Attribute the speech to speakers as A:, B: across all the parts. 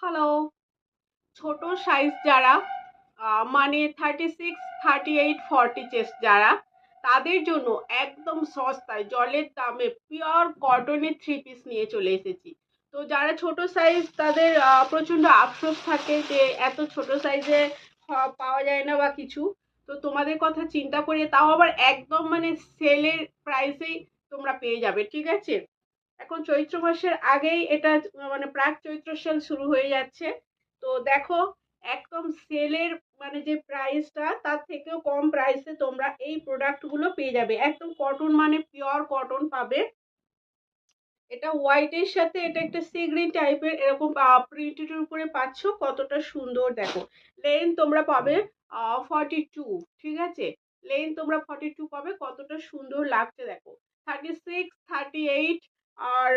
A: Hello. ছোট size যারা মানে 36, 38, 40 চেস্ট যারা, তাদের জন্য একদম সস্তায় জলের দামে পিওর কটনের থ্রি পিস নিয়ে চলে এসেছি। তো যারা ছোট সাইজ তাদের প্রচণ্ড আফসোস থাকে যে এত ছোট সাইজে পাওয়া যায় না বা কিছু। তো তোমাদের কথা চিন্তা করে তাও আবার একদম মানে সেলের প্রাইসেই তোমরা পেয়ে যাবে, ঠিক আছে। এখন চৈত্র মাসের আগেই এটা মানে প্রাক চৈত্র সেল শুরু হয়ে যাচ্ছে। তো দেখো, একদম সেলের মানে যে প্রাইসটা তার থেকেও কম প্রাইসে তোমরা এই প্রোডাক্ট গুলো পেয়ে যাবে। একদম কটন মানে পিওর কটন পাবে। এটা হোয়াইটের সাথে এটা একটা সি গ্রিন টাইপের এরকম প্রিন্টের উপরে পাচ্ছ, কতটা সুন্দর দেখো। লেন তোমরা পাবে 42, ঠিক আছে। লেন তোমরা 42 পাবে, কতটা সুন্দর লাগছে দেখো। 36, 38 আর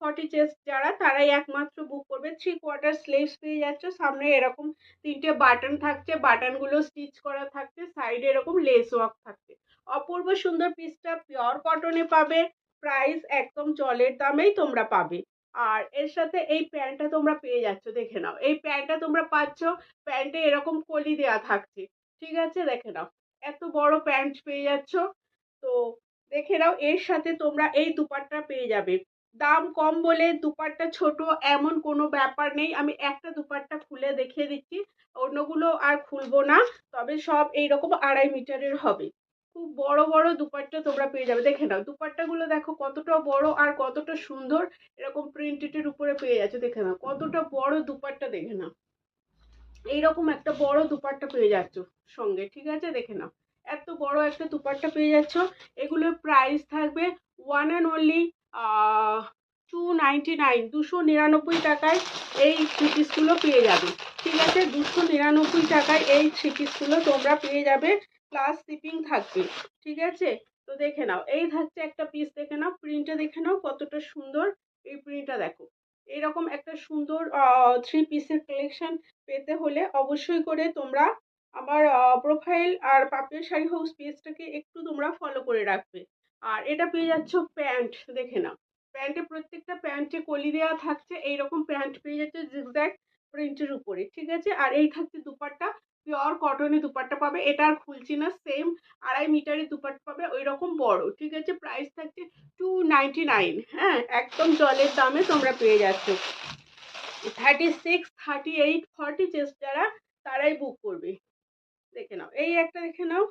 A: 40 চেস্ট যারা, তারাই একমাত্র বুক করবে। 3/4 স্লিভস পেয়ে যাচ্ছে, সামনে এরকম 3টে বাটন থাকছে, বাটন গুলো স্টিচ করা থাকছে, সাইডে এরকম লেস ওয়ার্ক থাকছে। অপূর্ব সুন্দর পিসটা পিওর কটনে পাবে। প্রাইস একদম জলের দামেই তোমরা পাবে। আর এর সাথে এই প্যান্টটা তোমরা পেয়ে যাচ্ছ, দেখে নাও। এই প্যান্টটা তোমরা পাচ্ছ, প্যান্টে এরকম কলি দেয়া থাকছে, ঠিক আছে, দেখে নাও। এত বড় প্যান্ট পেয়ে যাচ্ছ। তো দেখে নাও, এর সাথে তোমরা এই দুপাট্টা পেয়ে যাবে। দাম কম বলে দুপাট্টা ছোট এমন কোনো ব্যাপার নেই। আমি একটা দুপাট্টা খুলে দেখিয়ে দিচ্ছি, অন্যগুলো আর খুলবো না। তবে সব এইরকম 2.5 মিটারের হবে। খুব বড় বড় দুপাট্টা তোমরা পেয়ে যাবে, দেখে নাও। দুপাট্টা গুলো দেখো কতটা বড় আর কতটা সুন্দর, এরকম প্রিন্টেড উপরে পেয়ে যাচ্ছে, দেখে নাও কতটা বড় দুপাট্টা, দেখে নাও। এইরকম একটা বড় দুপাট্টা পেয়ে যাচ্ছ সঙ্গে, ঠিক আছে, দেখে নাও। এত বড় একটা দুপাট্টা পেয়ে যাচ্ছ। এগুলোর প্রাইস থাকবে ওয়ান অ্যান্ড অনলি 299, 299 টাকায় এই থ্রি পিসগুলো পেয়ে যাবে, ঠিক আছে। 299 টাকায় এই থ্রি পিসগুলো তোমরা পেয়ে যাবে, প্লাস শিপিং থাকবে, ঠিক আছে। তো দেখে নাও, এই থাকছে একটা পিস, দেখে নাও প্রিন্টটা, দেখে নাও কতটা সুন্দর। এই প্রিন্টটা দেখো। এরকম একটা সুন্দর থ্রি পিসের কালেকশন পেতে হলে অবশ্যই করে তোমরা আমার প্রোফাইল আর পাপিয়া শাড়ি হাউস পেজটাকে একটু তোমরা ফলো করে রাখবে। আর এটা পেয়ে যাচ্ছ প্যান্ট, দেখে নাও। প্যান্টে প্রত্যেকটা প্যান্টে কলি দেওয়া থাকছে, এইরকম প্যান্ট পেয়ে যাচ্ছে জিগজ্যাগ প্রিন্টের উপরে, ঠিক আছে। আর এই থাকছে দুপাট্টা, পিওর কটনের দুপাট্টা পাবে। এটা আর খুলছি না, সেম 2.5 মিটারের দুপাট্টা পাবে, ওই রকম বড়, ঠিক আছে। প্রাইস থাকছে 299, হ্যাঁ, একদম জলের দামে তোমরা পেয়ে যাচ্ছ। 36, 38, 40 চেস্ট যারা, তারাই বুক করবে। দেখে নাও, এই একটা দেখে নাও।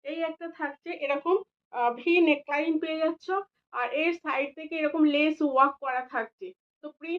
A: এই একটা থাকছে এরকম ভি নেকলাইন পেয়ে যাচ্ছ। আর এর সাইড থেকে এরকম লেস ওয়ার্ক করা থাকছে। তো প্রিন্ট